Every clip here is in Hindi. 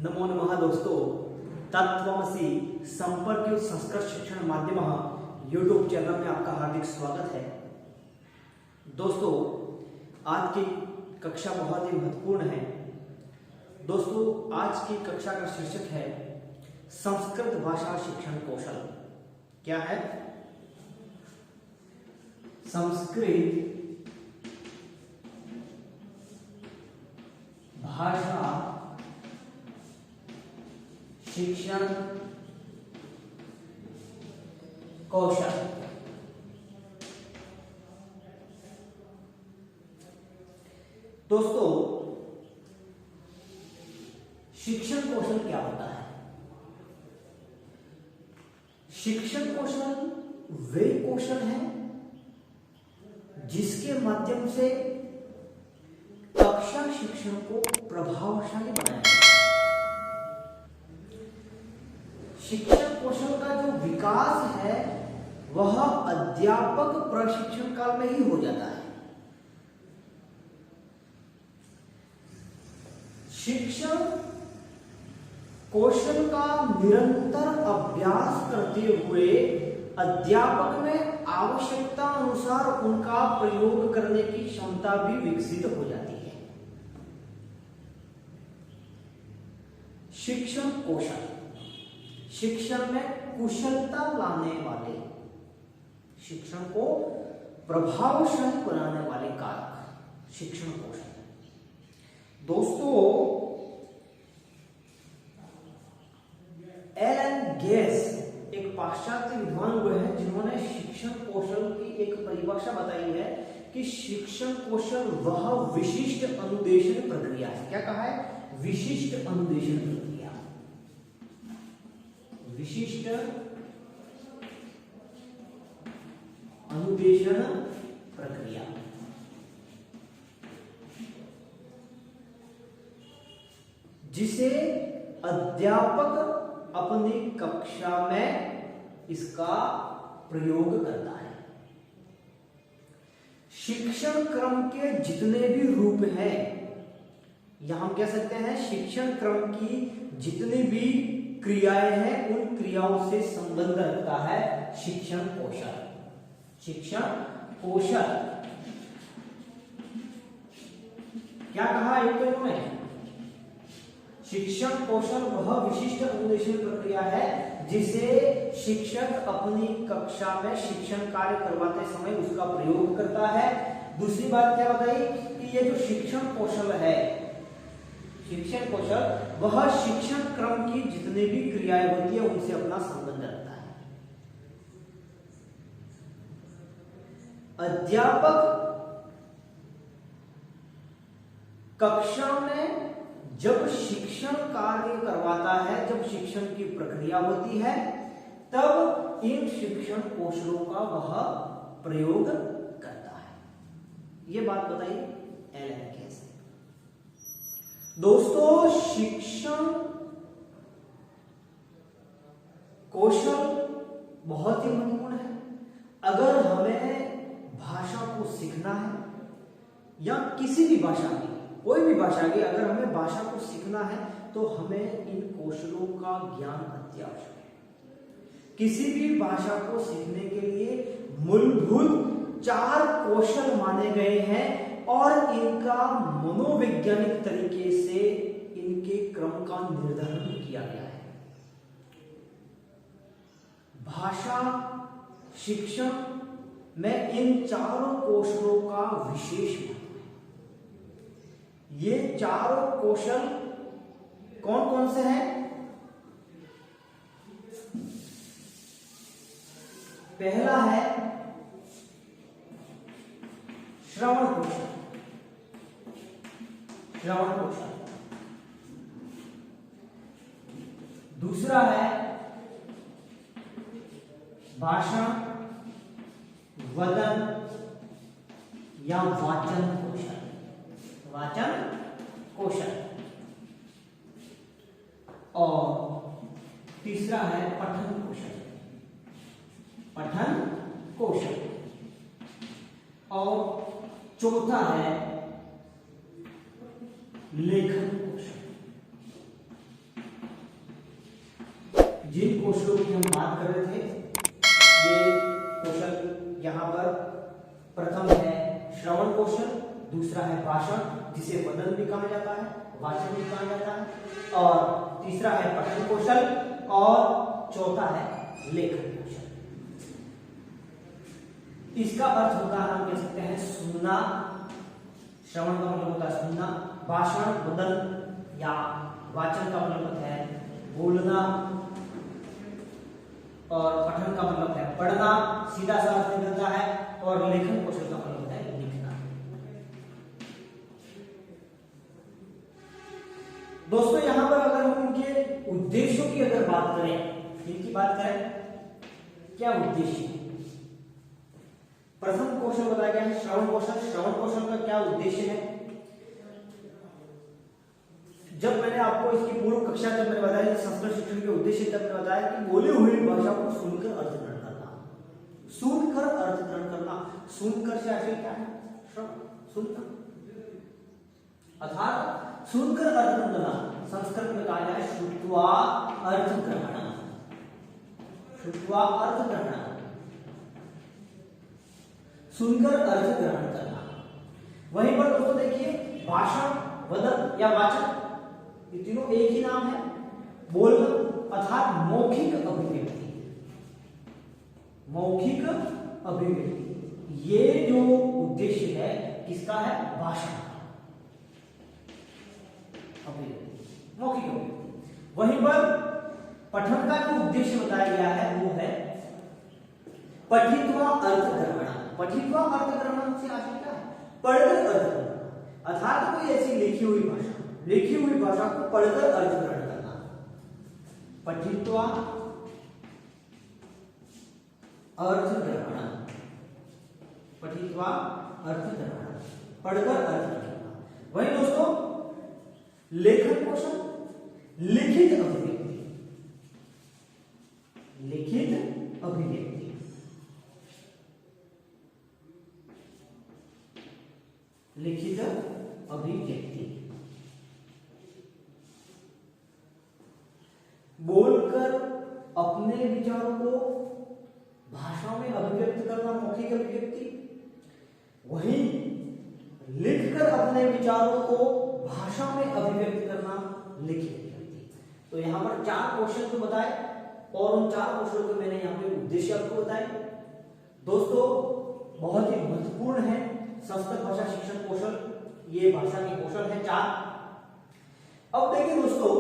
नमो नमः दोस्तों, तत्त्वमसि संपर्क संस्कृत शिक्षण माध्यम यूट्यूब चैनल में आपका हार्दिक स्वागत है। दोस्तों, आज की कक्षा बहुत ही महत्वपूर्ण है। दोस्तों, आज की कक्षा का शीर्षक है संस्कृत भाषा शिक्षण कौशल। क्या है? संस्कृत भाषा शिक्षण कौशल। दोस्तों, शिक्षण कौशल क्या होता है? शिक्षण कौशल वे कौशल हैं जिसके माध्यम से कक्षा शिक्षण को प्रभावशाली बनाया जाता है। शिक्षण कौशल का जो विकास है वह अध्यापक प्रशिक्षण काल में ही हो जाता है। शिक्षण कौशल का निरंतर अभ्यास करते हुए अध्यापक में आवश्यकता अनुसार उनका प्रयोग करने की क्षमता भी विकसित हो जाती है। शिक्षण कौशल शिक्षण में कुशलता लाने वाले, शिक्षण को प्रभावशाली बनाने वाले कारक शिक्षण कौशल। दोस्तों, एलन गेस एक पाश्चात्य विद्वान हुए हैं जिन्होंने शिक्षण कौशल की एक परिभाषा बताई है कि शिक्षण कौशल वह विशिष्ट अनुदेशन प्रक्रिया है। क्या कहा है? विशिष्ट अनुदेशन प्रक्रिया। विशिष्ट अनुदेशन प्रक्रिया जिसे अध्यापक अपनी कक्षा में इसका प्रयोग करता है। शिक्षण क्रम के जितने भी रूप हैं, यहां हम कह सकते हैं शिक्षण क्रम की जितनी भी क्रियाएं हैं उन क्रियाओं से संबंध रखता है शिक्षण कौशल। शिक्षण कौशल क्या कहा एक तो में? शिक्षण कौशल वह विशिष्ट अनुदेशन प्रक्रिया है जिसे शिक्षक अपनी कक्षा में शिक्षण कार्य करवाते समय उसका प्रयोग करता है। दूसरी बात क्या बताई कि ये जो शिक्षण कौशल है, शिक्षण कौशल वह शिक्षण क्रम की जितनी भी क्रियाएं होती है उनसे अपना संबंध रखता है। अध्यापक कक्षा में जब शिक्षण कार्य करवाता है, जब शिक्षण की प्रक्रिया होती है, तब इन शिक्षण कौशलों का वह प्रयोग करता है। यह बात बताइए एलन केस ने। दोस्तों, शिक्षण कौशल बहुत ही महत्वपूर्ण है। अगर हमें भाषा को सीखना है या किसी भी भाषा की, कोई भी भाषा की, अगर हमें भाषा को सीखना है तो हमें इन कौशलों का ज्ञान अत्यावश्यक है। किसी भी भाषा को सीखने के लिए मूलभूत 4 कौशल माने गए हैं और इनका मनोवैज्ञानिक तरीके से इनके क्रम का निर्धारण किया गया है। भाषा शिक्षण में इन चारों कौशलों का विशेष महत्व है। ये चारों कौशल कौन कौन से हैं? पहला है श्रवण कौशल। श्रवण कौशल। दूसरा है भाषण वदन या वाचन कौशल। वाचन कौशल। और तीसरा है पठन कौशल। पठन कौशल। और चौथा है लेखन कौशल। जिन कौशलों की हम बात कर रहे थे, ये कौशल यहाँ पर प्रथम है श्रवण कौशल, दूसरा है भाषण जिसे वदन भी कहा जाता है, वाचन भी कहा जाता है, और तीसरा है पठन कौशल, और चौथा है लेखन कौशल। इसका अर्थ होता है, हम कह सकते हैं सुनना, श्रवण का मतलब होता है सुनना, भाषण वदन या वाचन का मतलब होता है बोलना, और पठन का मतलब है पढ़ना, सीधा सा अर्थ निकलता है, और लेखन कौशल का मतलब होता है लिखना। दोस्तों यहां पर अगर हम उनके उद्देश्यों की अगर बात करें, इनकी बात करें, क्या उद्देश्य? प्रथम कौशल बताया गया है श्रवण कौशल। श्रवण कौशल का क्या उद्देश्य है? जब मैंने आपको इसकी पूर्व कक्षा जब मैंने बताया कि संस्कृत शिक्षण के उद्देश्य, तब मैंने बताया कि बोली हुई भाषा को सुनकर अर्थग्रहण करना, सुनकर अर्थग्रहण करना। सुनकर से आशय क्या है? श्रवण, सुनना, अर्थात सुनकर अर्थग्रहण करना। संस्कृत में कहा जाए श्रुत्वा अर्थग्रहण, श्रुत्वा अर्थग्रहण, सुनकर अर्थग्रहण करना। वहीं पर दोस्तों देखिए भाषण, वदन या वाचन, ये तीनों एक ही नाम है। बोलना अर्थात मौखिक अभिव्यक्ति, मौखिक अभिव्यक्ति, ये जो उद्देश्य है किसका है? भाषण, अभिव्यक्ति, मौखिक अभिव्यक्ति। वहीं पर पठन का जो उद्देश्य बताया गया है वो है पठित्वा अर्थग्रहण। पठित्वा अर्थग्रहण से आशय क्या है? पढ़कर अर्थग्रहण, अर्थात कोई ऐसी लिखी हुई भाषा, लिखी हुई भाषा को पढ़कर अर्थग्रहण करना। पठित्वा अर्थग्रहण, पठित्वा अर्थग्रहण, पढ़कर अर्थग्रहण। वही दोस्तों लेखन कौशल, लिखित अभिव्यक्ति, लिखित अभिव्यक्ति, लिखित अभिव्यक्ति। बोलकर अपने विचारों को भाषा में अभिव्यक्त करना, मौखिक अभिव्यक्ति। वहीं लिखकर अपने विचारों को भाषा में अभिव्यक्त करना, लिखित अभिव्यक्ति। तो यहां पर चार कौशल तो बताए, और उन चार कौशलों के मैंने यहाँ पे उद्देश्य आपको बताए। दोस्तों बहुत ही महत्वपूर्ण है संस्कृत भाषा शिक्षण कौशल, ये भाषा के कौशल है चार। अब देखिए दोस्तों,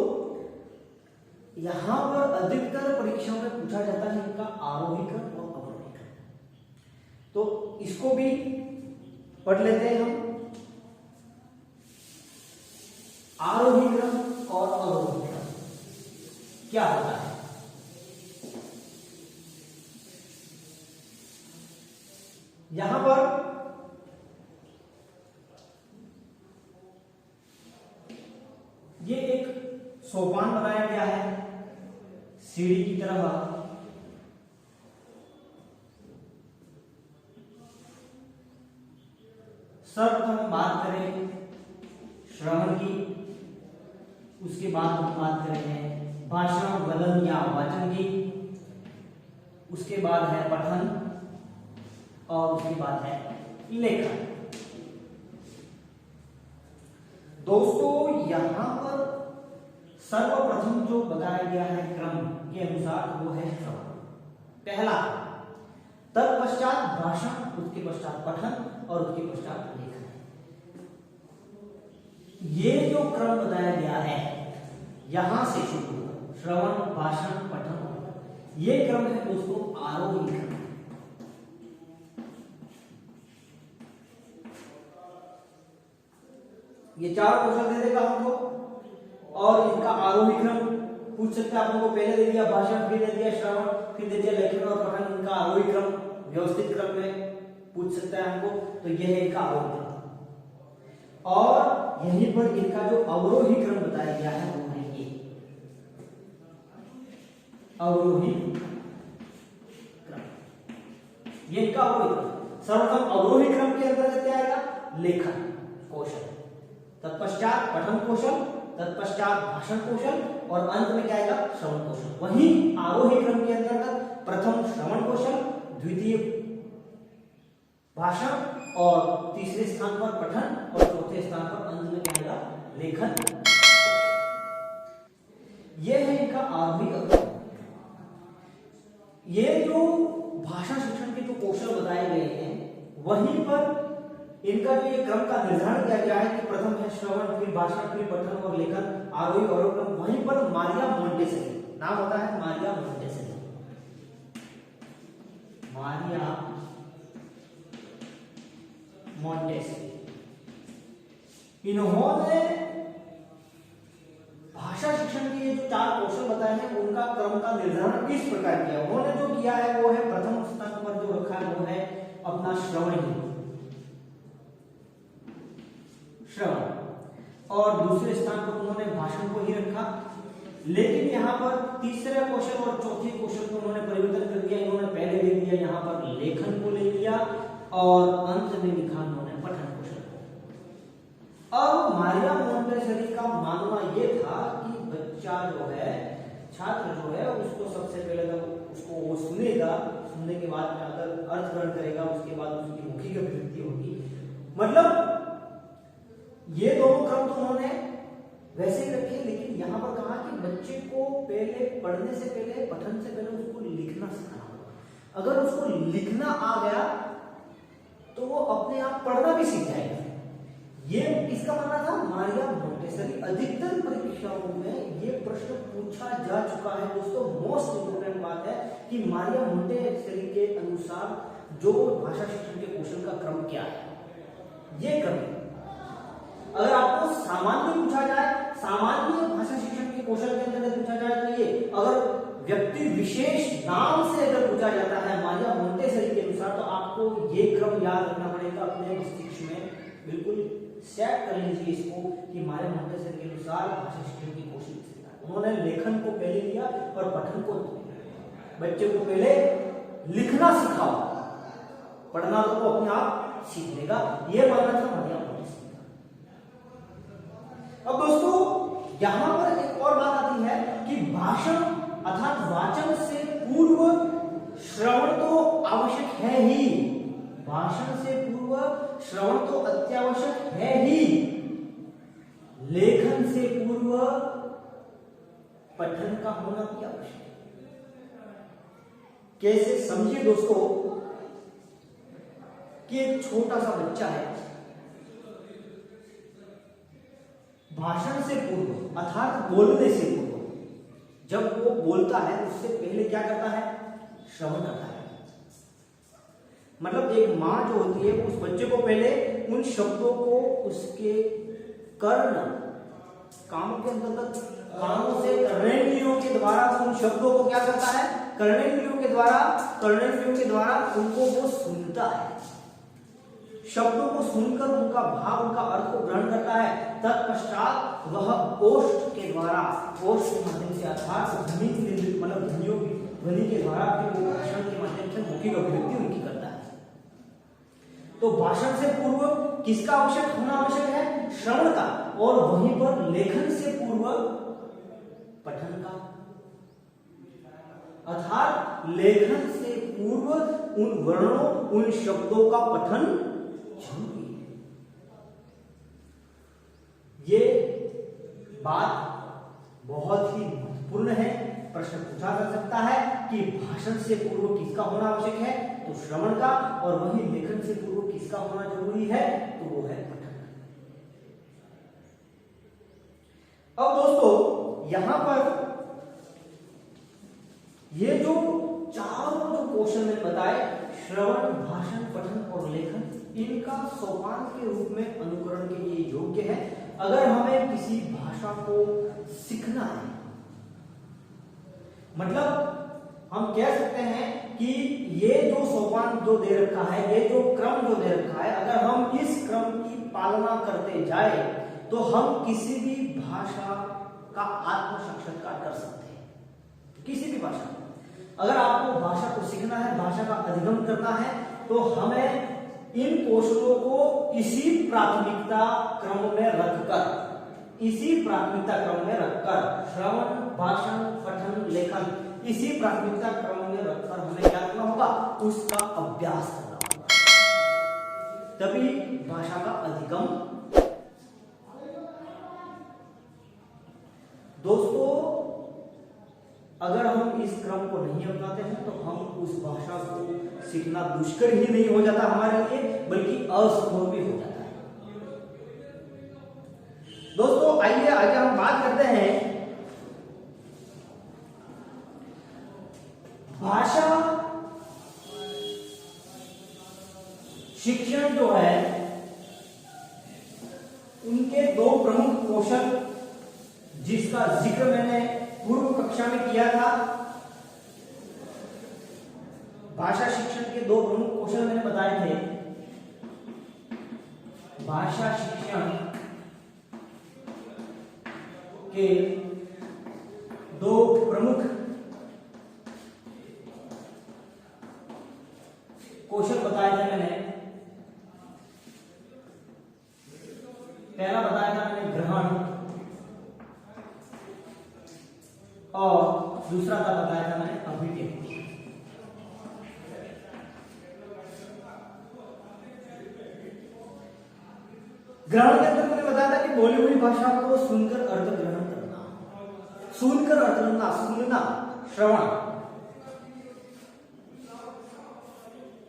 यहां पर अधिकतर परीक्षाओं में पूछा जाता है इनका आरोही क्रम और अवरोही क्रम, तो इसको भी पढ़ लेते हैं हम। आरोही क्रम और अवरोही क्रम क्या होता है? यहां पर ये एक सोपान बनाया गया है सीढ़ी की तरह। सर्वप्रथम बात करें श्रवण की, उसके बाद हम बात करेंगे भाषण, वदन या वाचन की, उसके बाद है पठन, और उसके बाद है लेखन। दोस्तों यहां पर सर्वप्रथम जो बताया गया है क्रम के अनुसार वो है श्रवण, पहला, तत्पश्चात भाषण, उसके पश्चात पठन, और उसके पश्चात लेखन। ये जो क्रम बताया गया है यहां से शुरू, श्रवण, भाषण, पठन, ये क्रम है दोस्तों आरोही क्रम। ये चार कौशल दे देगा हमको, और इनका आरोही क्रम पूछ सकते हैं। आप लोगों को पहले दे दिया भाषण, फिर दे दिया श्रवण, फिर दे दिया लेखन और पठन। इनका आरोही क्रम व्यवस्थित क्रम में पूछ सकता है हमको, तो यह है इनका आरोही क्रम। और यहीं पर इनका जो अवरोही क्रम बताया गया है वो है ये अवरोही क्रम, ये इनका अवरोही क्रम। सर्वप्रथम अवरोही क्रम के अंतर्गत क्या आएगा? लेखन कौशल, तत्पश्चात पठन कौशल, तत्पश्चात भाषण कौशल और अंत में क्या आएगा, श्रवण कौशल। वहीं आरोही क्रम के अंतर्गत प्रथम श्रवण कौशल, द्वितीय भाषण और तीसरे स्थान पर पठन और चौथे स्थान पर अंत में क्या आएगा, लेखन। यह है इनका आरोही क्रम। ये जो भाषा शिक्षण के जो कौशल बताए गए हैं, वहीं पर इनका जो ये क्रम का निर्धारण किया गया है कि प्रथम है श्रवण, फिर भाषण, फिर पठन और लेखन, आरोही अवरोही क्रम। वहीं पर मारिया मोंटेसेरी, नाम होता है मारिया मोंटेसेरी, मारिया मोंटेसेरी। इन्होंने भाषा शिक्षण के जो 4 कौशल बताए हैं, उनका क्रम का निर्धारण इस प्रकार किया। उन्होंने जो किया है वो है, प्रथम स्थान पर जो रखा है वो है अपना श्रवण, और दूसरे स्थान पर उन्होंने भाषण को ही रखा। लेकिन यहाँ पर तीसरे कौशल और चौथे कौशल को उन्होंने परिवर्तन कर दिया। इन्होंने पहले ले लिया यहाँ पर लेखन को ले लिया और अंत में लिखा उन्होंने पठन कौशल को। अब मारिया मोंटेसेरी का मानना ये था कि बच्चा जो है, छात्र जो है, उसको सबसे पहले तो उसको वो सुनेगा, सुनने के बाद में अगर अर्थ ग्रहण करेगा, उसके बाद उसकी मौखिक अभिव्यक्ति होगी। मतलब ये दोनों क्रम तो उन्होंने वैसे ही रखे, लेकिन यहां पर कहा कि बच्चे को पहले पढ़ने से पहले, पठन से पहले उसको लिखना सीखना होगा। अगर उसको लिखना आ गया तो वो अपने आप पढ़ना भी सीख जाएगा। ये किसका मानना था, मारिया मोंटेसेरी। अधिकतर परीक्षाओं में ये प्रश्न पूछा जा चुका है दोस्तों। मोस्ट इंपोर्टेंट बात है कि मारिया मोंटेसेरी के अनुसार जो भाषा शिक्षण के कौशल का क्रम क्या है, ये क्रम। अगर आपको सामान्य पूछा जाए, सामान्य भाषा शिक्षण के कौशल के अंतर्गत पूछा जाए तो ये, अगर व्यक्ति विशेष नाम से अगर पूछा जाता है मारिया मोंटेसेरी के अनुसार, तो आपको ये क्रम याद रखना पड़ेगा, अपने मस्तिष्क में बिल्कुल सेट कर लीजिए इसको कि मारिया मोंटेसेरी के अनुसार भाषा शिक्षण की कौशल। उन्होंने लेखन को पहले लिया और पठन को। बच्चे को पहले लिखना सिखाओ, पढ़ना तो वो अपने आप सीख लेगा, ये मानना था मारिया मोंटेसेरी। अब दोस्तों यहां पर एक और बात आती है कि भाषण अर्थात वाचन से पूर्व श्रवण तो आवश्यक है ही, भाषण से पूर्व श्रवण तो अत्यावश्यक है ही, लेखन से पूर्व पठन का होना भी आवश्यक है। कैसे, समझिए दोस्तों कि एक छोटा सा बच्चा है, भाषण से पूर्व अर्थात बोलने से पूर्व जब वो बोलता है उससे पहले क्या करता है, श्रवण करता है। मतलब एक माँ जो होती है उस बच्चे को पहले उन शब्दों को उसके कर्ण, कानों के अंतर्गत कानों से कर्णेंद्रियों के द्वारा उन शब्दों को क्या करता है, कर्णेंद्रियों के द्वारा उनको वो सुनता है। शब्दों को सुनकर उनका भाव, उनका अर्थ को ग्रहण करता है। तत्पश्चात वह ओष्ठ के द्वारा, ओष्ठ के माध्यम से अर्थात ध्वनि मतलब ध्वनियों की ध्वनि के द्वारा फिर वो भाषण के माध्यम से मौखिक अभिव्यक्ति उनकी करता है। तो भाषण से पूर्व किसका आवश्यक होना आवश्यक है, श्रवण का, और वहीं पर लेखन से पूर्व पठन का, अर्थात लेखन से पूर्व उन वर्णों, उन शब्दों का पठन जरूरी है। ये बात बहुत ही महत्वपूर्ण है, प्रश्न पूछा जा सकता है कि भाषण से पूर्व किसका होना आवश्यक है, तो श्रवण का, और वहीं लेखन से पूर्व किसका होना जरूरी है, तो वो है पठन। अब दोस्तों यहां पर ये जो चारों जो कौशल मैंने बताए, श्रवण, भाषण, पठन और लेखन, इनका सोपान के रूप में अनुकरण के लिए योग्य है। अगर हमें किसी भाषा को सीखना है, मतलब हम कह सकते हैं कि ये जो सोपान जो दे रखा है, ये जो क्रम जो दे रखा है, अगर हम इस क्रम की पालना करते जाए तो हम किसी भी भाषा का आत्म साक्षात्कार कर सकते हैं। किसी भी भाषा, अगर आपको भाषा को सीखना है, भाषा का अधिगम करना है, तो हमें इन कौशलों को इसी प्राथमिकता क्रम में रखकर इसी प्राथमिकता क्रम में रखकर श्रवण, भाषण, पठन, लेखन इसी प्राथमिकता क्रम में रखकर हमें क्या करना होगा, उसका अभ्यास करना होगा, तभी भाषा का अधिगम। दोस्तों, अगर हम इस क्रम को नहीं अपनाते हैं तो हम उस भाषा को सीखना दुष्कर ही नहीं हो जाता हमारे लिए, बल्कि असंभव भी हो जाता है। दोस्तों, आइए आगे हम बात करते हैं भाषा शिक्षण जो है उनके दो प्रमुख कौशल, जिसका जिक्र मैंने पूर्व कक्षा में किया था। भाषा शिक्षण के दो प्रमुख कौशल मैंने बताए थे। भाषा शिक्षण के दो प्रमुख कौशल बताए थे मैंने। पहला बताया था मैंने ग्रहण, और दूसरा का बताया था मैंने अभिव्यक्ति। ग्रहण के अंदर मैंने बताया था कि बोली हुई भाषा को सुनकर अर्थ ग्रहण करना, सुनकर अर्थ करना, सुनना, श्रवण,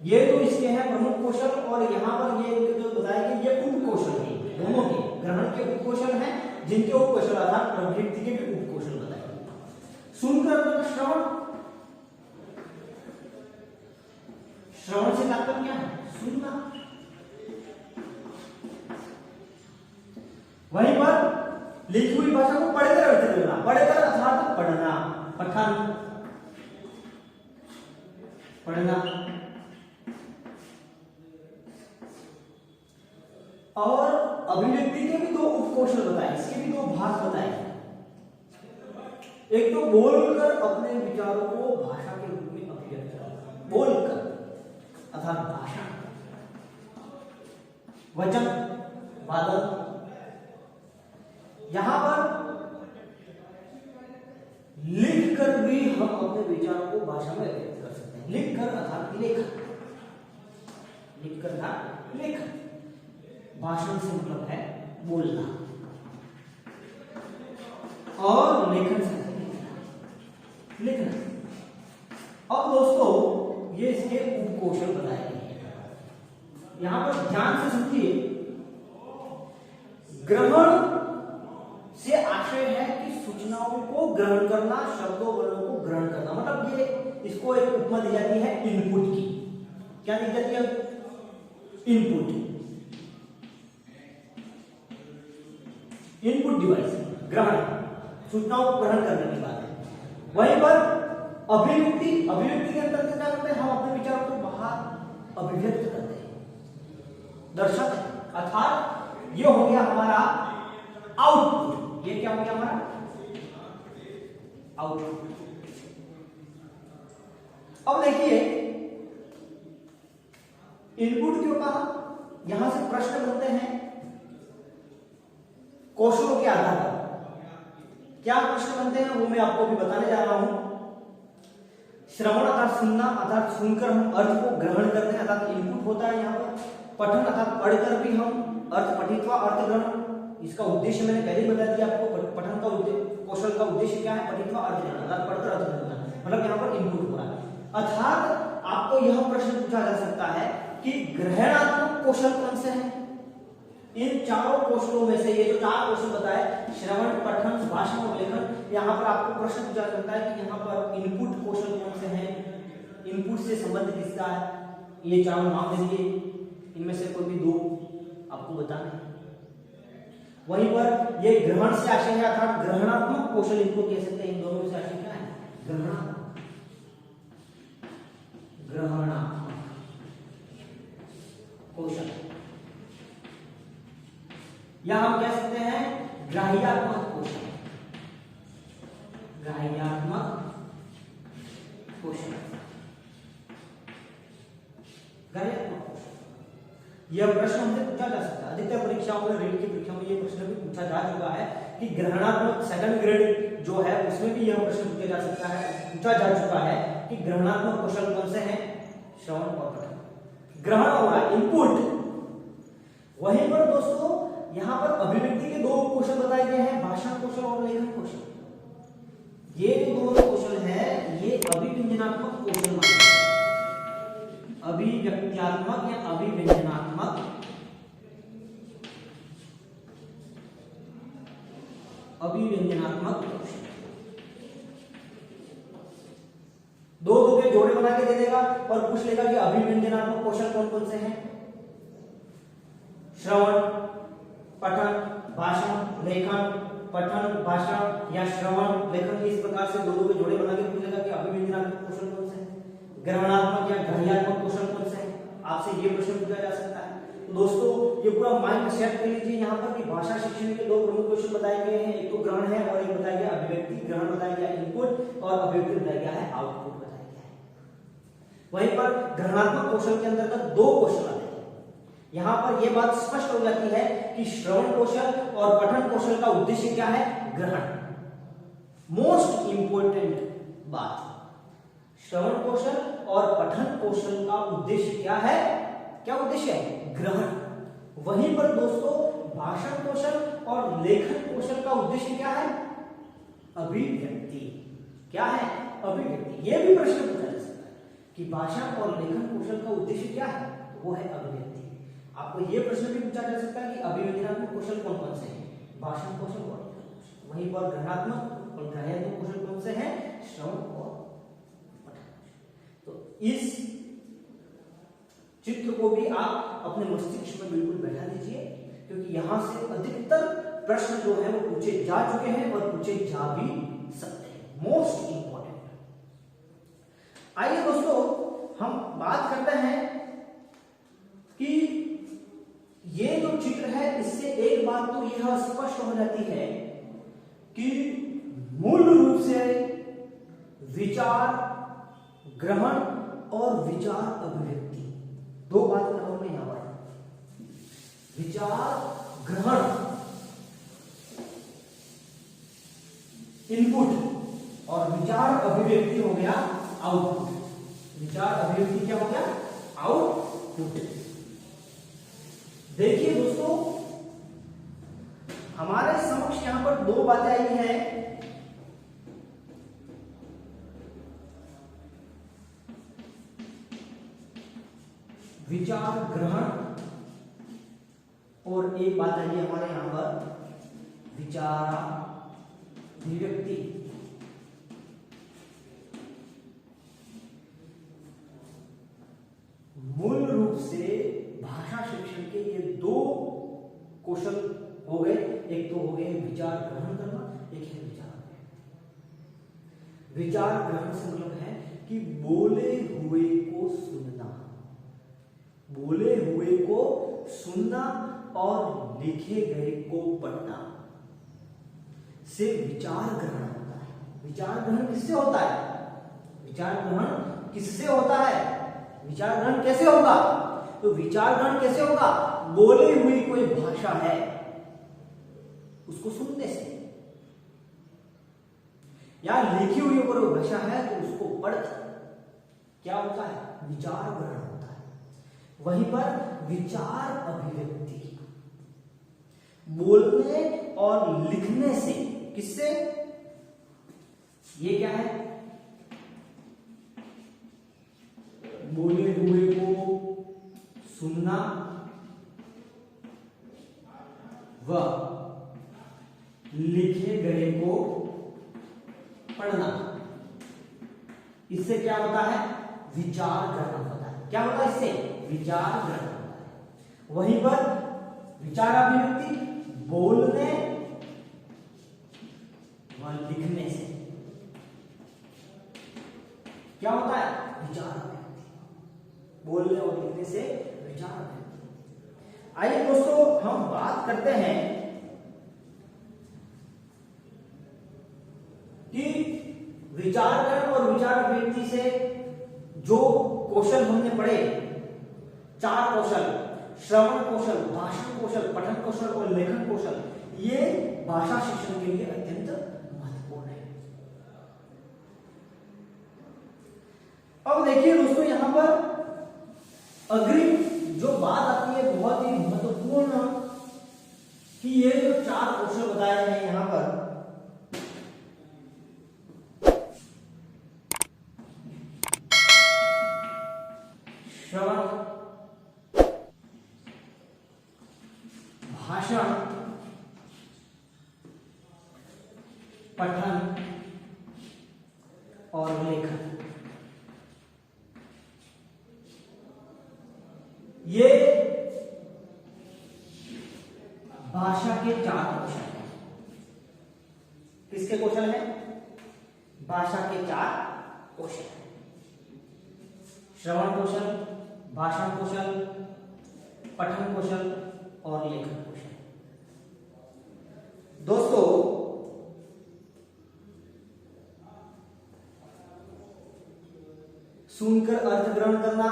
ये तो इसके हैं प्रमुख कौशल। और यहाँ पर ये जो बताया कि ये उप कौशल है, दोनों के ग्रहण के उप कौशल हैं, जिनके उप कौशल आधार अभिव्यक्ति के भी उप कौशल बताए। सुनकर श्रवण, श्रवण से तात्पर्य क्या है, सुनना। वहीं पर लिखी हुई भाषा को पढ़कर अर्थ करना, पढ़कर अर्थात पढ़ना, पठन, पढ़ना। और अभिव्यक्ति के भी दो उप कौशल बताए, इसके भी दो भाग बताए। एक तो बोलकर अपने विचारों को भाषा के रूप में अभिव्यक्त करना, बोलकर अर्थात भाषा, वचन, वादन। यहां पर लिखकर भी हम अपने विचारों को भाषा में व्यक्त कर सकते हैं। लिखकर अर्थात लेखन, लिखकर अर्थात लेखन। भाषण से मतलब है बोलना, और लेखन से लिखना। अब दोस्तों, ये इसके उप कौशल बताए गए हैं। यहां पर ध्यान से सुनिए। ग्रहण से आशय है कि सूचनाओं को ग्रहण करना, शब्दों वर्णों को ग्रहण करना, मतलब ये इसको एक उपमा दी जाती है इनपुट की। क्या दी जाती है, इनपुट, इनपुट डिवाइस, ग्रहण, सूचनाओं को ग्रहण करने की बात है। वहीं पर अभिव्यक्ति, अभिव्यक्ति के अंतर्गत क्या करते हैं, हम अपने विचारों को बाहर अभिव्यक्त करते हैं, दर्शक, अर्थात ये हो गया हमारा आउटपुट। ये क्या हो गया हमारा आउटपुट। अब देखिए, इनपुट क्यों कहा, यहां से प्रश्न बनते हैं कौशलों के आधार पर। क्या प्रश्न बनते हैं वो मैं आपको भी बताने जा रहा हूं। श्रवण अर्थात सुनना, अर्थात सुनकर हम अर्थ को ग्रहण करते हैं, अर्थात इनपुट होता है यहाँ पर। पठन अर्थात पढ़कर भी हम अर्थ पठित्वा अर्थ ग्रहण, इसका उद्देश्य मैंने पहले ही बता दिया आपको। पठन का कौशल का उद्देश्य क्या है, पठित्वा अर्थ ग्रहण, अर्थात पढ़कर अर्थ ग्रहण, मतलब यहाँ पर इनपुट हो रहा है। अर्थात आपको यह प्रश्न पूछा जा सकता है कि ग्रहणात्मक कौशल कौन से हैं। इन चारों कौशलों में से ये जो चार कौशल बताए, श्रवण, पठन, भाषण और लेखन, यहाँ पर आपको प्रश्न पूछा जा सकता है कि यहाँ पर इनपुट कौशल कौन से हैं, इनपुट से संबंध किसका है। ये चारों नाम दीजिए, इनमें से कोई भी दो आपको बताना है। वहीं पर ये ग्रहण से आशय है, अर्थात ग्रहणात्मक कौशल इनको कह सकते हैं। इन दोनों में से आशय क्या है, ग्रहणात्मक, ग्रहणात्मक कौशल, या हम कह सकते हैं ग्राह्यात्मक कौशल, ग्राह्यात्मक कौशल, ग्राह्यात्मक कौशल। यह प्रश्न हमसे पूछा जा सकता है, अधिकतर परीक्षाओं में, रेल की परीक्षा में यह प्रश्न भी पूछा जा चुका है कि ग्रहणात्मक सेकंड ग्रेड जो है उसमें भी यह प्रश्न पूछा जा सकता है, पूछा जा चुका है कि ग्रहणात्मक कौशल कौन से हैं, श्रवण और पठन। ग्रहण हो रहा है इनपुट। वहीं पर दोस्तों यहां पर अभिव्यक्ति के दो कौशल बताए गए हैं, भाषण कौशल और लेखन कौशल। ये जो दोनों कौशल है ये अभिव्यंजनात्मक कौशल माने जाते हैं। अभिव्यक्त्यात्मक या अभिव्यंजनात्मक, अभिव्यंजनात्मक कौशल। दो दो के जोड़े बना के दे देगा और पूछ लेगा कि अभिव्यंजनात्मक कौशल कौन कौन से हैं। श्रवण, पठन, भाषण, लेखन, पठन, भाषण या श्रवण, लेखन, इस प्रकार से दो दो के जोड़े बना के पूछेगा कि अभिव्यंजनात्मक कौशल कौन से हैं, ग्रहणात्मक या ग्रहणात्मक कौशल कौन से हैं। आपसे ये प्रश्न पूछा जा सकता है। तो दोस्तों ये पूरा माइंड सेट कर लीजिए यहाँ पर कि भाषा शिक्षण के दो प्रमुख क्वेश्चन बताए गए हैं, एक तो ग्रहण है और एक बताया गया अभिव्यक्ति। ग्रहण बताया गया इनपुट और अभिव्यक्ति बताया गया है आउटपुट बताया गया है। वहीं पर ग्रहणात्मक कौशल के अंतर्गत दो कौशल आते हैं। यहाँ पर यह बात स्पष्ट हो जाती है कि श्रवण कौशल और पठन कौशल का उद्देश्य क्या है, ग्रहण। मोस्ट इंपोर्टेंट बात, श्रवण कौशल और पठन कौशल का उद्देश्य क्या है, क्या उद्देश्य है, ग्रहण। वहीं पर दोस्तों भाषण कौशल और लेखन कौशल का उद्देश्य क्या है, अभिव्यक्ति। क्या है, अभिव्यक्ति। यह भी प्रश्न पूछा जा सकता है कि भाषण और लेखन कौशल का उद्देश्य क्या है, वो है अभिव्यक्ति। आपको यह प्रश्न भी पूछा जा सकता है कि अभिव्यंजनात्मक कौशल कौन कौन से हैं, भाषण कौशल और लेखन कौशल। वहीं पर ग्रहणात्मक और ग्रहणात्मक कौशल कौन से हैं, श्रवण और पठन। तो इस चित्र को भी आप अपने मस्तिष्क में बिल्कुल बैठा दीजिए, क्योंकि यहां से अधिकतर प्रश्न जो है वो पूछे जा चुके हैं और पूछे जा भी सकते हैं। Most important. आइए दोस्तों हम बात करते हैं कि ये जो चित्र है इससे एक बात तो यह स्पष्ट हो जाती है कि मूल रूप से विचार ग्रहण और विचार अभिव्यक्ति, दो बात कर रहा हूं मैं यहां पर। विचार ग्रहण इनपुट और विचार अभिव्यक्ति हो गया आउटपुट। विचार अभिव्यक्ति क्या हो गया, आउटपुट। देखिए दोस्तों हमारे समक्ष यहां पर दो बातें आई हैं। विचार ग्रहण और एक बात आई है हमारे यहां पर विचाराभिव्यक्ति। मूल रूप से भाषा शिक्षण के ये दो कौशल हो गए, एक तो हो गए विचार ग्रहण करना, एक है विचार। विचार ग्रहण से मतलब है कि बोले हुए को सुनना, बोले हुए को सुनना और लिखे गए को पढ़ना से विचार ग्रहण होता है। विचार ग्रहण किससे होता है, विचार ग्रहण किससे होता है, विचार ग्रहण कैसे होगा, तो विचार ग्रहण कैसे होगा, बोले हुई कोई भाषा है उसको सुनने से, या लिखी हुई कोई भाषा है तो उसको पढ़कर क्या होता है, विचार ग्रहण होता है। वहीं पर विचार अभिव्यक्ति बोलने और लिखने से, किससे, ये क्या है, बोले हुए को सुनना व लिखे गए को पढ़ना, इससे क्या होता है, विचार ग्रहण होता है। क्या होता है, इससे विचार ग्रहण होता है। वहीं पर विचार अभिव्यक्ति बोलने व लिखने से क्या होता है, विचार अभिव्यक्ति, बोलने और लिखने से विचार अभिव्यक्ति। आइए दोस्तों हम बात करते हैं कि विचार ग्रहण और विचार अभिव्यक्ति से जो कौशल हमने पढ़े, चार कौशल, श्रवण कौशल, भाषण कौशल, पठन कौशल और लेखन कौशल, ये भाषा शिक्षण के लिए अत्यंत महत्वपूर्ण है। अब देखिए दोस्तों, यहां पर अग्रिम जो बात आती है बहुत ही महत्वपूर्ण, कि ये जो 4 कौशल बताए हैं यहां पर, श्रवण, भाषण, पठन और लेखन, ये भाषा के 4 कौशल हैं। किसके कौशल हैं? भाषा के 4 कौशल हैं। श्रवण कौशल, भाषण कौशल, पठन कौशल और लेखन कौशल। दोस्तों, सुनकर अर्थ ग्रहण करना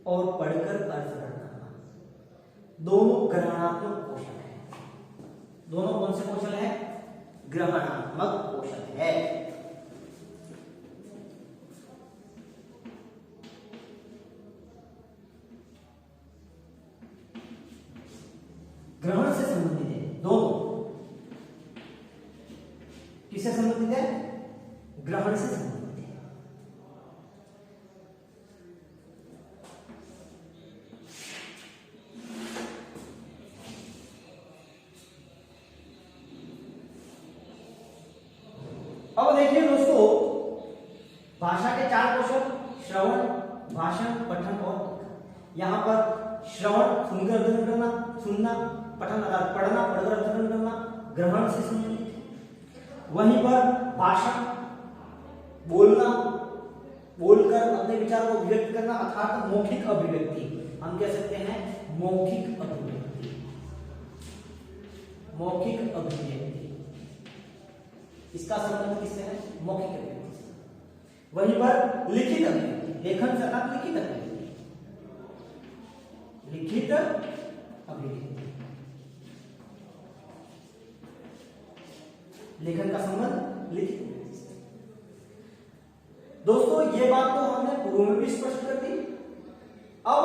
और पढ़कर अर्थ ग्रहण करना, दोनों ग्रहणात्मक कौशल है। दोनों कौन से कौशल है? ग्रहणात्मक कौशल है। ग्रहण से संबंधित है दोनों। किससे संबंधित है? ग्रहण से संबंधित है। अब देखिए दोस्तों, भाषा के 4 कौशल श्रवण, भाषण, पठन और यहां पर श्रवण सुनकर अध्ययन करना, सुनना, पठन अर्थात पढ़ना, पढ़कर अध्ययन करना, ग्रहण से संबंधित है। वहीं पर भाषण बोलना, बोलकर अपने विचार को व्यक्त करना अर्थात मौखिक अभिव्यक्ति, हम कह सकते हैं मौखिक अभिव्यक्ति। मौखिक अभिव्यक्ति, इसका संबंध किससे है? मौखिक अभिव्यक्ति से। वहीं पर लिखित अभिव्यक्ति, लेखन से अर्थात लिखित अभिव्यक्ति, लिखित अभिव्यक्ति, लेखन का संबंध लिखित अभिव्यक्ति से। दोस्तों, ये बात तो हमने पूर्व में भी स्पष्ट कर दी। अब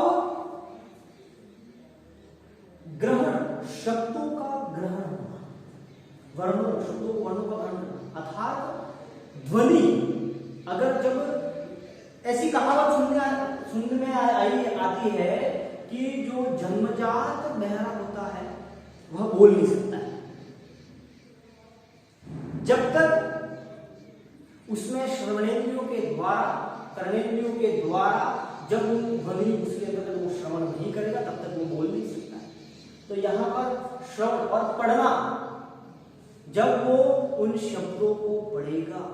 ग्रहण, शब्दों का ग्रहण होना, वर्णों, शब्दों वर्णों का ग्रहण होना अर्थात ध्वनि। अगर जब ऐसी कहावत सुनने में आती है कि जो जन्मजात बहरा होता है वह बोल नहीं सकता है, जब तक उसमें श्रवणेंद्रियों के द्वारा, कर्णेंद्रियों के द्वारा जब वो ध्वनि उसके अंदर वो श्रवण नहीं करेगा तब तक वो बोल नहीं सकता है। तो यहां पर श्रवण और पढ़ना, जब वो उन शब्दों को पढ़ेगा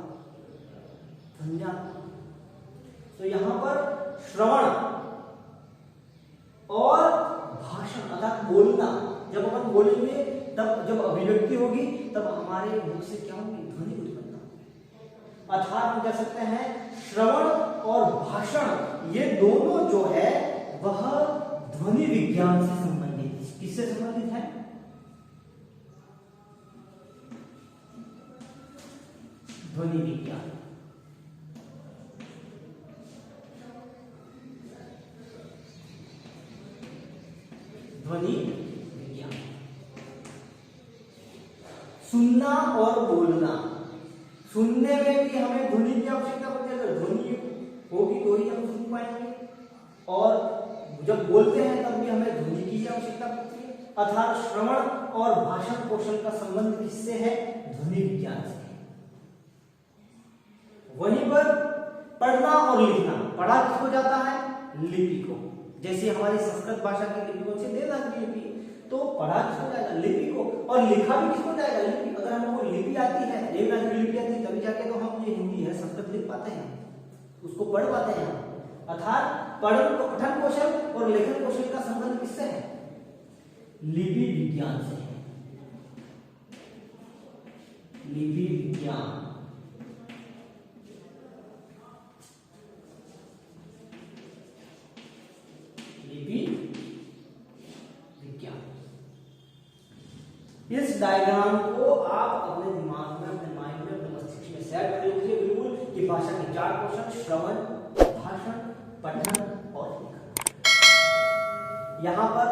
ध्वनियां, तो यहां पर श्रवण और भाषण अर्थात बोलना, जब अपन बोलेंगे तब जब अभिव्यक्ति होगी तब हमारे मुख से क्या होगी? ध्वनि उत्पन्न होगी। अर्थात हम कह सकते हैं श्रवण और भाषण ये दोनों जो है वह ध्वनि विज्ञान से संबंधित। किससे संबंधित है? ध्वनि विज्ञान। ध्वनि विज्ञान। सुनना और बोलना, सुनने में भी हमें ध्वनि की आवश्यकता पड़ती है। अगर ध्वनि होगी तो ही हम सुन पाएंगे, और जब बोलते हैं तब भी हमें ध्वनि की आवश्यकता पड़ती है। अर्थात श्रवण और भाषण कौशल का संबंध किससे है? ध्वनि विज्ञान से। वहीं पर पढ़ना और लिखना, पढ़ा किसको जाता है? लिपि को। जैसे हमारी संस्कृत भाषा की लिपि कौन सी? देवनागरी लिपि। तो पढ़ा किसको जाएगा? लिपि को। और लिखा भी किसको जाएगा? लिपि। अगर हमको लिपि आती है, देवनागरी लिपि आती है, तभी जाके तो हम ये हिंदी है संस्कृत लिख पाते हैं, उसको पढ़ पाते हैं। अर्थात पठन कौशल और लेखन कौशल का संबंध किससे है? लिपि विज्ञान से है। लिपि विज्ञान। लिपि विज्ञान। इस डायग्राम को आप अपने दिमाग में, अपने माइंड में, अपने मस्तिष्क में सेट कर लीजिए बिल्कुल कि भाषा के 4 क्वेश्चन: श्रवण, भाषण, पठन और लिखन। यहाँ पर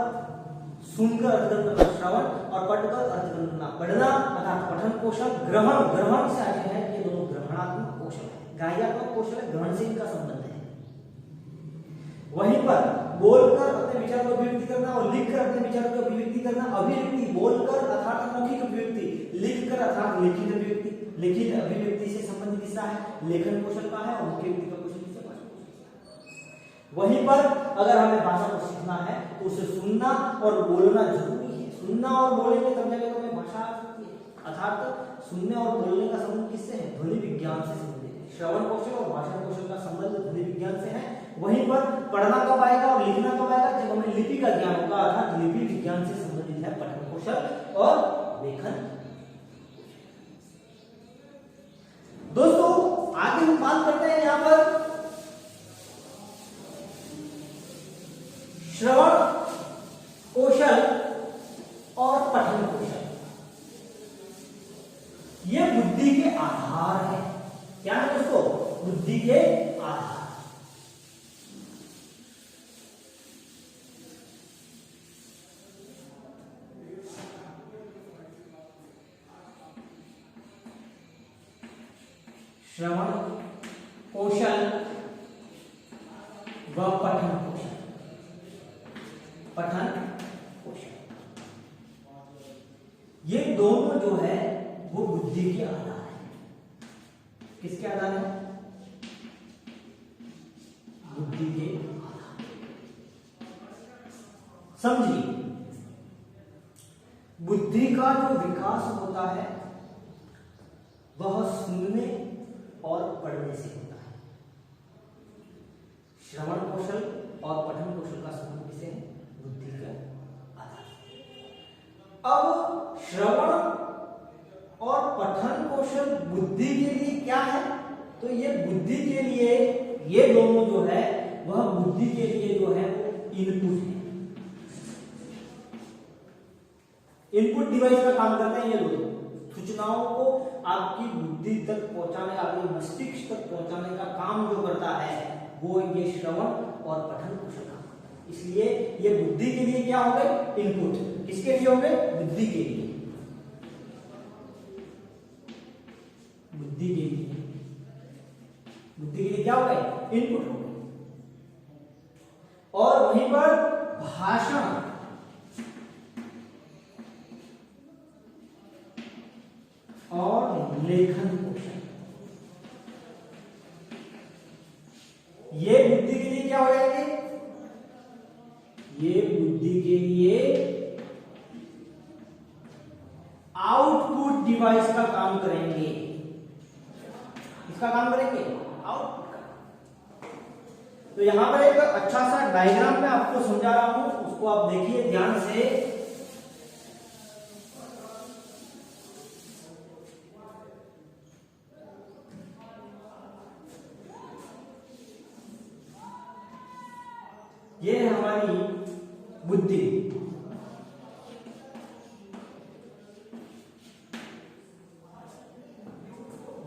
सुनकर अर्थ करना श्रवण और पढ़कर अर्थ करना पढ़ना अर्थात पठन कौशल। ग्रहण से आगे है, ये दोनों ग्रहणात्मक कौशल है। ग्राह्यात्मक कौशल है, ग्रहण से इनका संबंध है। वहीं पर बोलकर अपने विचार को अभिव्यक्ति करना और लिखकर अपने विचार को अभिव्यक्ति करना। अभिव्यक्ति बोलकर अर्थात मौखिक अभिव्यक्ति, लिखकर अर्थात लिखित अभिव्यक्ति। लिखित अभिव्यक्ति से संबंधित किसका है? लेखन कौशल का है। और मुख्य व्यक्ति का कौशल किसका? भाषा कौशल। वहीं पर अगर हमें भाषा को सीखना है तो उसे सुनना और बोलना जरूरी है। सुनना और बोलेंगे तब जाके हमें भाषा आ सकती है। अर्थात सुनने और बोलने का संबंध किससे है? ध्वनि विज्ञान से संबंधित है। श्रवण कौशल और भाषण कौशल का संबंध ध्वनि विज्ञान से है। वहीं पर पढ़ना कब आएगा और लिखना कब आएगा? जब हमें लिपि का ज्ञान होगा, अर्थात लिपि विज्ञान से संबंधित है पठन कौशल और लेखन। दोस्तों आगे हम बात करते हैं यहाँ पर श्रवण कौशल और पठन कौशल। ये बुद्धि के आधार है। क्या है दोस्तों? बुद्धि के आधार। श्रवण कौशल व पठन कौशल। पठन कौशल ये दोनों जो है वो बुद्धि के आधार है। किसके आधार है? बुद्धि के आधार। समझिए, बुद्धि का जो विकास होता है वह सुनने और पढ़ने से होता है। श्रवण कौशल और पठन कौशल का संबंध किसे है? बुद्धि का आधार। अब श्रवण और पठन कौशल बुद्धि के लिए क्या है? तो ये बुद्धि के लिए, ये दोनों जो है वह बुद्धि के लिए जो है वो इनपुट है। इनपुट डिवाइस का काम करते हैं ये लोग। सूचनाओं को आपकी बुद्धि तक पहुंचाने, आपके मस्तिष्क तक पहुंचाने का काम जो करता है वो ये श्रवण और पठन कौशल काम करता है। इसलिए ये बुद्धि के लिए क्या हो गए? इनपुट। किसके लिए हो गए? बुद्धि के लिए। बुद्धि के लिए, बुद्धि के लिए क्या हो गए? इनपुट हो गए। और वहीं पर भाषण और लेखन कौशल, ये बुद्धि के लिए क्या हो जाएंगे? ये बुद्धि के लिए आउटपुट डिवाइस का काम करेंगे। इसका काम करेंगे आउटपुट का। तो यहां पर एक अच्छा सा डायग्राम मैं आपको समझा रहा हूं, उसको आप देखिए ध्यान से। ये है हमारी बुद्धि।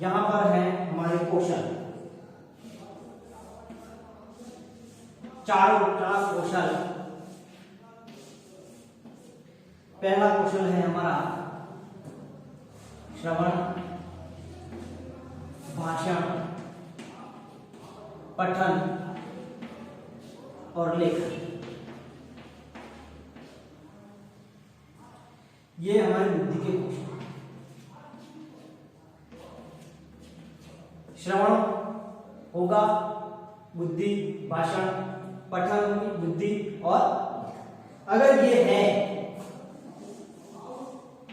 यहां पर है हमारे कौशल। चार कौशल। पहला कौशल है हमारा श्रवण, भाषण, पठन और लेखन। ये हमारी बुद्धि के कौशल। श्रवण होगा बुद्धि, भाषण, पठन होगी बुद्धि और अगर ये है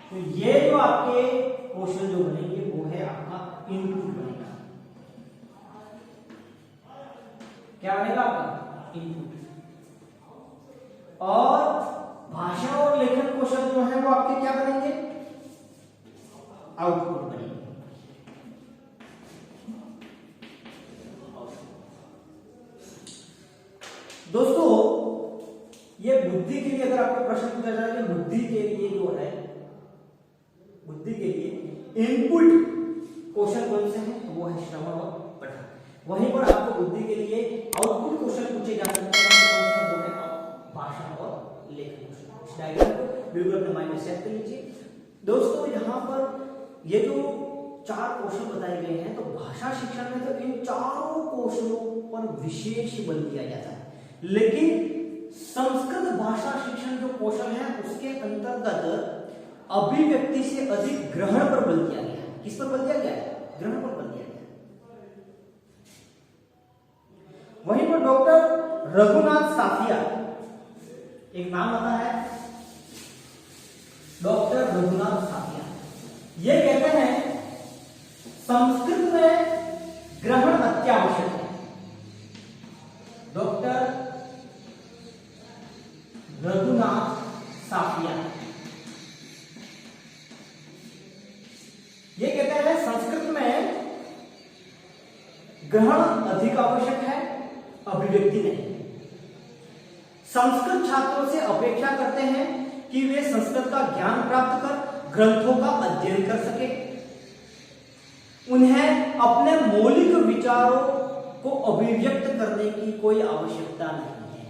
तो ये जो आपके कौशल जो बनेंगे वो है आपका इनपुट बनेगा। क्या बनेगा आपका? इनपुट। और भाषा और लेखन कौशल जो है वो आपके क्या बनेंगे? आउटपुट बनेंगे। दोस्तों ये बुद्धि के लिए अगर आपको प्रश्न पूछा जाए कि बुद्धि के लिए जो है इनपुट क्वेश्चन कौन से हैं, तो वो है श्रवण और पठन। वहीं पर आपको बुद्धि के लिए आउटपुट क्वेश्चन पूछे जा सकते हैं, कौन से हैं, वो है भाषण और लेखन क्वेश्चन। इस डायग्राम को बिल्कुल अपने माइंड में सेट कर लीजिए। दोस्तों यहाँ पर ये जो 4 क्वेश्चन बताए गए हैं, तो भाषा शिक्षण में तो इन चारों क्वेश्चनों पर विशेष बल दिया जाता है, लेकिन संस्कृत भाषा शिक्षण जो कौशल है उसके अंतर्गत अभिव्यक्ति से अधिक ग्रहण पर बल दिया गया है। किस पर बल दिया गया है? ग्रहण पर बल दिया गया है। वहीं पर डॉक्टर रघुनाथ साफिया, एक नाम आता है डॉक्टर रघुनाथ साफिया, ये कहते हैं संस्कृत में ग्रहण अत्यावश्यक है। डॉक्टर रघुनाथ साफिया ये कहते हैं संस्कृत में ग्रहण अधिक आवश्यक है, अभिव्यक्ति नहीं। संस्कृत छात्रों से अपेक्षा करते हैं कि वे संस्कृत का ज्ञान प्राप्त कर ग्रंथों का अध्ययन कर सके। उन्हें अपने मौलिक विचारों को अभिव्यक्त करने की कोई आवश्यकता नहीं है।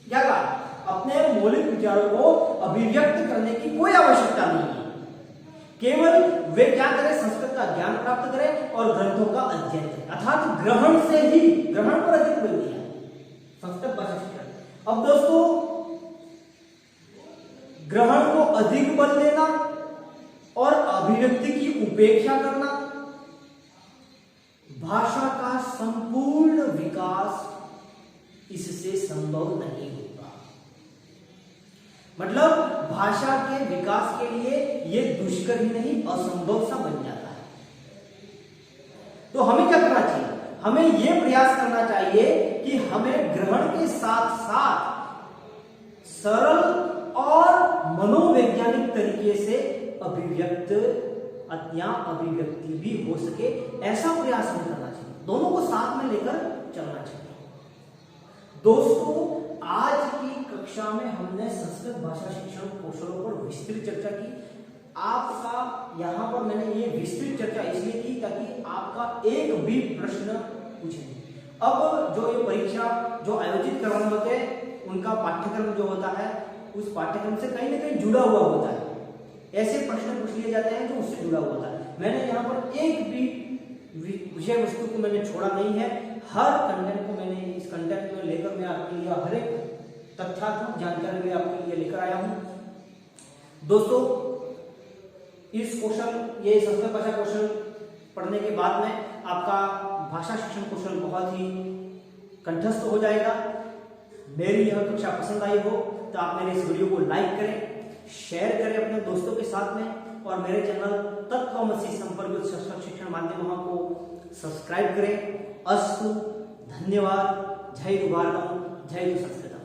क्या कहा? अपने मौलिक विचारों को अभिव्यक्त करने की कोई आवश्यकता नहीं है, केवल वे क्या करें? संस्कृत का ज्ञान प्राप्त करें और ग्रंथों का अध्ययन करें, अर्थात ग्रहण से ही, ग्रहण पर अधिक बल दिया संस्कृत भाषा शिक्षण। अब दोस्तों ग्रहण को अधिक बल देना और अभिव्यक्ति की उपेक्षा करना, भाषा का संपूर्ण विकास इससे संभव नहीं होगा। मतलब भाषा के विकास के लिए यह दुष्कर ही नहीं, असंभव सा बन जाता है। तो हमें क्या करना चाहिए? हमें यह प्रयास करना चाहिए कि हमें ग्रहण के साथ साथ सरल और मनोवैज्ञानिक तरीके से अभिव्यक्त या अभिव्यक्ति भी हो सके, ऐसा प्रयास हमें करना चाहिए। दोनों को साथ में लेकर चलना चाहिए। दोस्तों आज की कक्षा में हमने संस्कृत भाषा शिक्षण कौशलों पर विस्तृत चर्चा की। आपका यहाँ पर मैंने ये विस्तृत चर्चा इसलिए की ताकि आपका एक भी प्रश्न पूछे नहीं। अब जो ये परीक्षा जो आयोजित करवाने होते हैं उनका पाठ्यक्रम जो होता है उस पाठ्यक्रम से कहीं ना कहीं जुड़ा हुआ होता है। ऐसे प्रश्न पूछ लिए जाते हैं जो उससे जुड़ा हुआ होता है। मैंने यहाँ पर एक भी विषय वस्तु को मैंने छोड़ा नहीं है। हर कंटेंट को मैंने इस कंटेंट में लेकर मैं आपके लिए हर एक तथ्यात्मक जानकारी में आपके लिए लेकर आया हूं। दोस्तों इस कौशल ये संस्कृत भाषा कौशल पढ़ने के बाद में आपका भाषा शिक्षण कौशल बहुत ही कंठस्थ हो जाएगा। मेरी यह कक्षा पसंद आई हो तो आप मेरे इस वीडियो को लाइक करें, शेयर करें अपने दोस्तों के साथ में और मेरे चैनल तत्वमसि संपर्क शिक्षण माध्यम को सब्सक्राइब करें। अस्तु, धन्यवाद, जय गुरु भारतम, जय गुरु संस्कृत।